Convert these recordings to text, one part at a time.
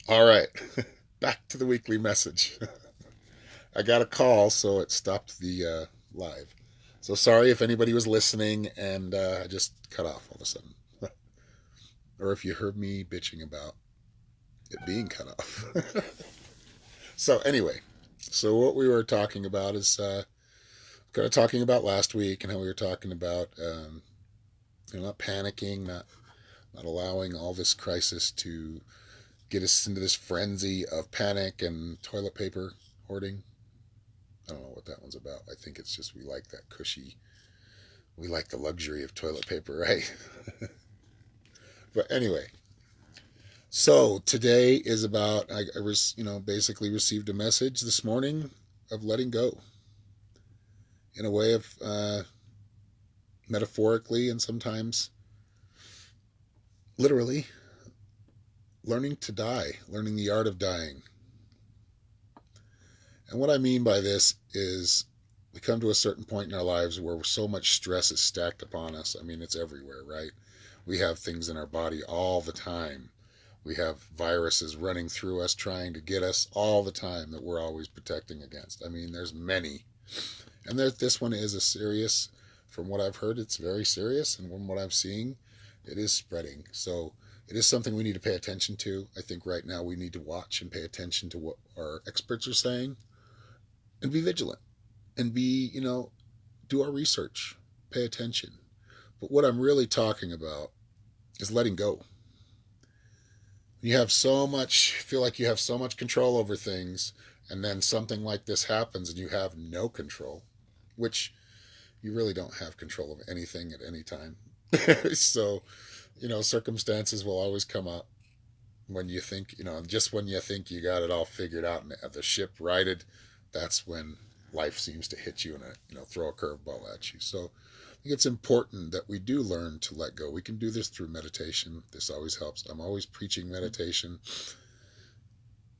All right, back to the weekly message. I got a call, so it stopped the live. So sorry if anybody was listening and I just cut off all of a sudden. Or if you heard me bitching about it being cut off. So, anyway, so what we were talking about is kind of talking about last week and how we were talking about not panicking, not allowing all this crisis to get us into this frenzy of panic and toilet paper hoarding. I don't know what that one's about. I think it's just we like that cushy, we like the luxury of toilet paper, right? But anyway, so today is about basically received a message this morning of letting go in a way of metaphorically and sometimes literally learning to die, learning the art of dying. And what I mean by this is we come to a certain point in our lives where so much stress is stacked upon us. I mean, it's everywhere, right? We have things in our body all the time. We have viruses running through us trying to get us all the time that we're always protecting against. I mean, there's many. And this one is a serious, from what I've heard, it's very serious. And from what I'm seeing, it is spreading. So it is something we need to pay attention to. I think right now we need to watch and pay attention to what our experts are saying and be vigilant and do our research, pay attention. But what I'm really talking about is letting go. You have so much, feel like you have so much control over things, and then something like this happens and you have no control, which you really don't have control of anything at any time. So, circumstances will always come up when you think, just when you think you got it all figured out and have the ship righted, that's when life seems to hit you and throw a curveball at you. So I think it's important that we do learn to let go. We can do this through meditation. This always helps. I'm always preaching meditation.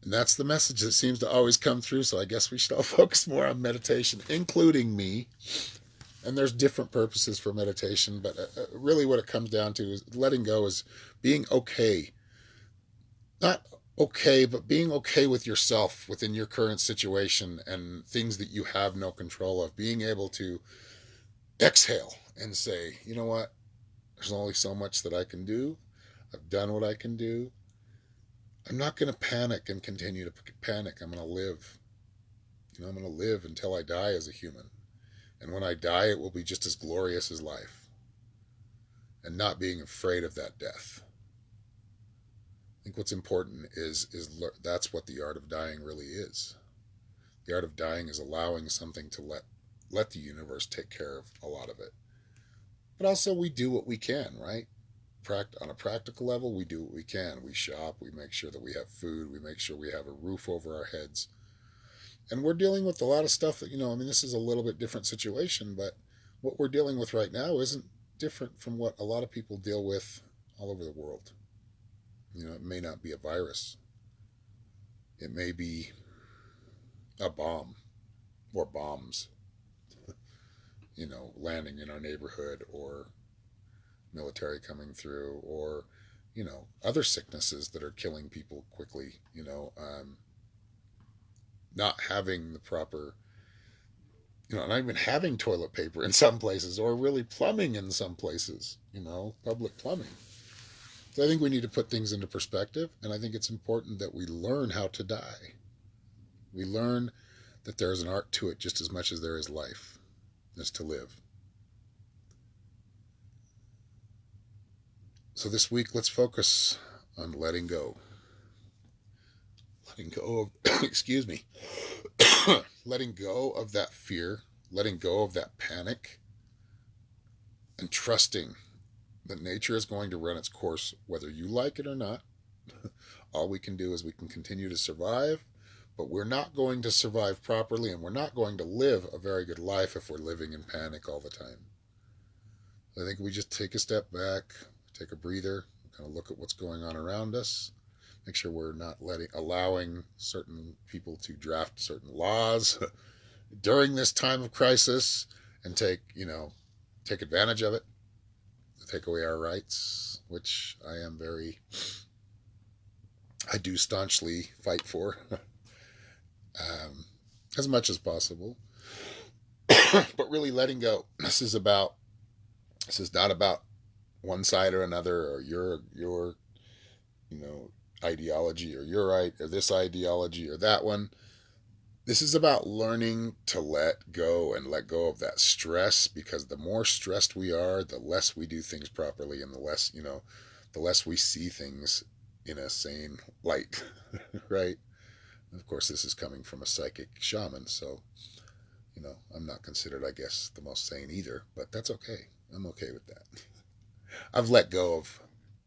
And that's the message that seems to always come through. So I guess we should all focus more on meditation, including me. And there's different purposes for meditation, but really what it comes down to is letting go is being okay. Not okay, but being okay with yourself within your current situation and things that you have no control of. Being able to exhale and say, you know what, there's only so much that I can do. I've done what I can do. I'm not going to panic and continue to panic. I'm going to live. I'm going to live until I die as a human. And when I die, it will be just as glorious as life. And not being afraid of that death. I think what's important is that's what the art of dying really is. The art of dying is allowing something to let the universe take care of a lot of it. But also we do what we can, right? On a practical level, we do what we can. We shop, we make sure that we have food, we make sure we have a roof over our heads. And we're dealing with a lot of stuff that, this is a little bit different situation, but what we're dealing with right now isn't different from what a lot of people deal with all over the world. It may not be a virus. It may be a bomb or bombs, landing in our neighborhood or military coming through or, other sicknesses that are killing people quickly, not having the proper, not even having toilet paper in some places or really plumbing in some places, public plumbing. So I think we need to put things into perspective, and I think it's important that we learn how to die. We learn that there's an art to it just as much as there is life, is to live. So this week, let's focus on letting go. Letting go of, excuse me, letting go of that fear, letting go of that panic, and trusting that nature is going to run its course whether you like it or not. All we can do is we can continue to survive, but we're not going to survive properly and we're not going to live a very good life if we're living in panic all the time. I think we just take a step back, take a breather, kind of look at what's going on around us, make sure we're not allowing certain people to draft certain laws during this time of crisis and take advantage of it, take away our rights, which I am very I do staunchly fight for as much as possible. But really letting go. This is not about one side or another, or your you know ideology, or your right, or this ideology or that one. This is about learning to let go and let go of that stress, because the more stressed we are, the less we do things properly, and the less we see things in a sane light, right? Of course, this is coming from a psychic shaman, so I'm not considered, I guess, the most sane either, but that's okay. I'm okay with that. I've let go of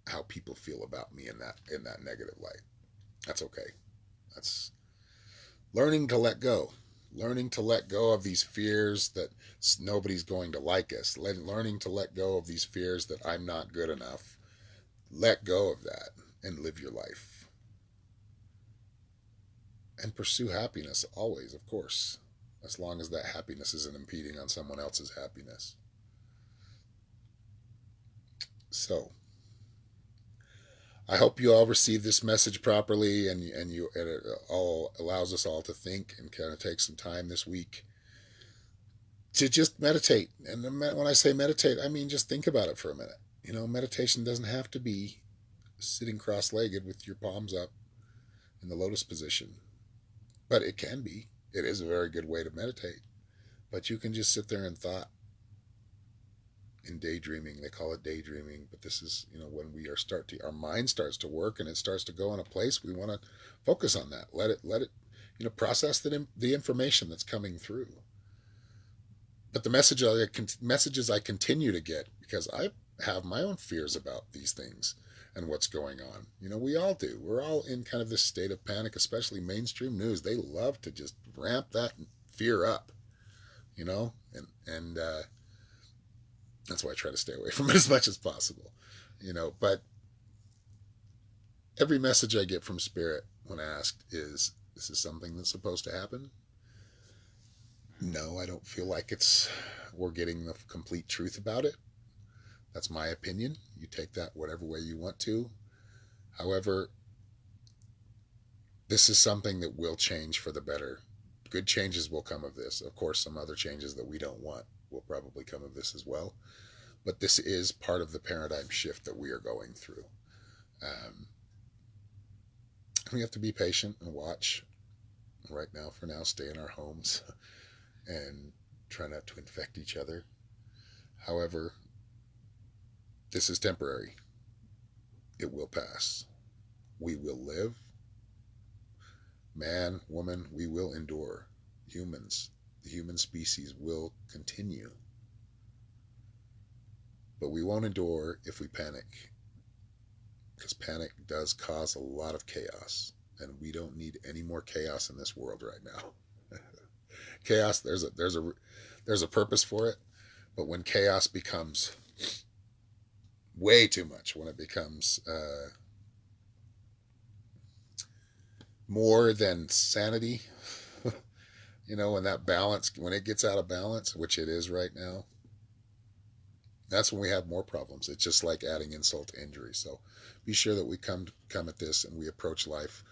how people feel about me in that negative light. That's okay. That's learning to let go. Learning to let go of these fears that nobody's going to like us. Learning to let go of these fears that I'm not good enough. Let go of that and live your life. And pursue happiness always, of course, as long as that happiness isn't impeding on someone else's happiness. So, I hope you all receive this message properly, and it all allows us all to think and kind of take some time this week to just meditate. And when I say meditate, I mean just think about it for a minute. Meditation doesn't have to be sitting cross-legged with your palms up in the lotus position, but it can be. It is a very good way to meditate. But you can just sit there in thought, in daydreaming. They call it daydreaming, but this is when our mind starts to work and it starts to go in a place. We want to focus on that. Let it process the information that's coming through. But the messages I continue to get, because I have my own fears about these things and what's going on. We all do. We're all in kind of this state of panic, especially mainstream news. They love to just ramp that fear up, and that's why I try to stay away from it as much as possible. But every message I get from Spirit when asked is, this is something that's supposed to happen? No, I don't feel like we're getting the complete truth about it. That's my opinion. You take that whatever way you want to. However, this is something that will change for the better. Good changes will come of this. Of course, some other changes that we don't want will probably come of this as well. But this is part of the paradigm shift that we are going through. We have to be patient and watch. Right now, for now, stay in our homes and try not to infect each other. However, this is temporary. It will pass. We will live. Man, woman, we will endure. Humans, the human species will continue. But we won't endure if we panic, because panic does cause a lot of chaos, and we don't need any more chaos in this world right now. Chaos, there's a purpose for it, but when chaos becomes way too much, when it becomes more than sanity, when it gets out of balance, which it is right now, that's when we have more problems. It's just like adding insult to injury. So be sure that we come at this and we approach life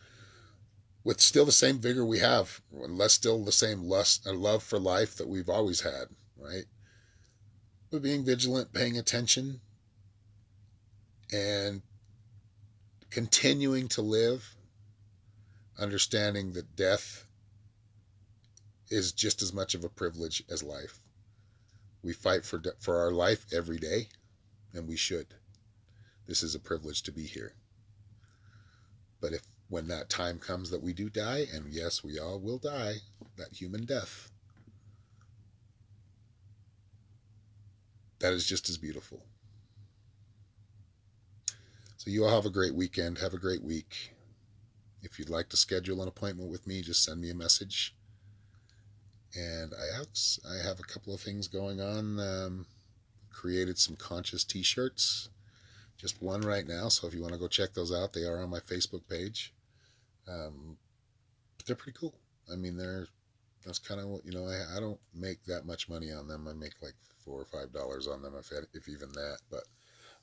with still the same vigor we have, unless still the same lust and love for life that we've always had, right? But being vigilant, paying attention, and continuing to live, understanding that death is just as much of a privilege as life. We fight for our life every day, and we should. This is a privilege to be here. But when that time comes that we do die, and yes, we all will die, that human death, that is just as beautiful. So you all have a great weekend. Have a great week. If you'd like to schedule an appointment with me, just send me a message. And I have a couple of things going on. Created some conscious t-shirts. Just one right now, so if you want to go check those out, they are on my Facebook page. But they're pretty cool. I mean, that's kind of what, I don't make that much money on them. I make like $4 or $5 on them, if even that. But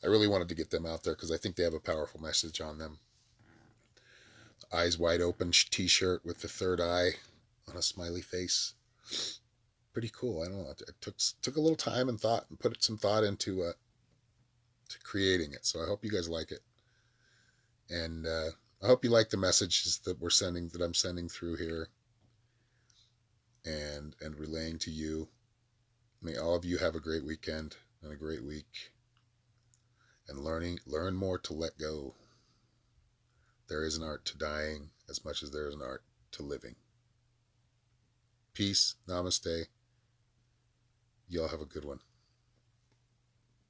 I really wanted to get them out there because I think they have a powerful message on them. eyes wide open t-shirt with the third eye on a smiley face. Pretty cool. I don't know. It took a little time and thought and put some thought into to creating it. So I hope you guys like it, and I hope you like the messages that I'm sending through here, and relaying to you. May all of you have a great weekend and a great week, and learn more to let go. There is an art to dying as much as there is an art to living. Peace. Namaste. Y'all have a good one.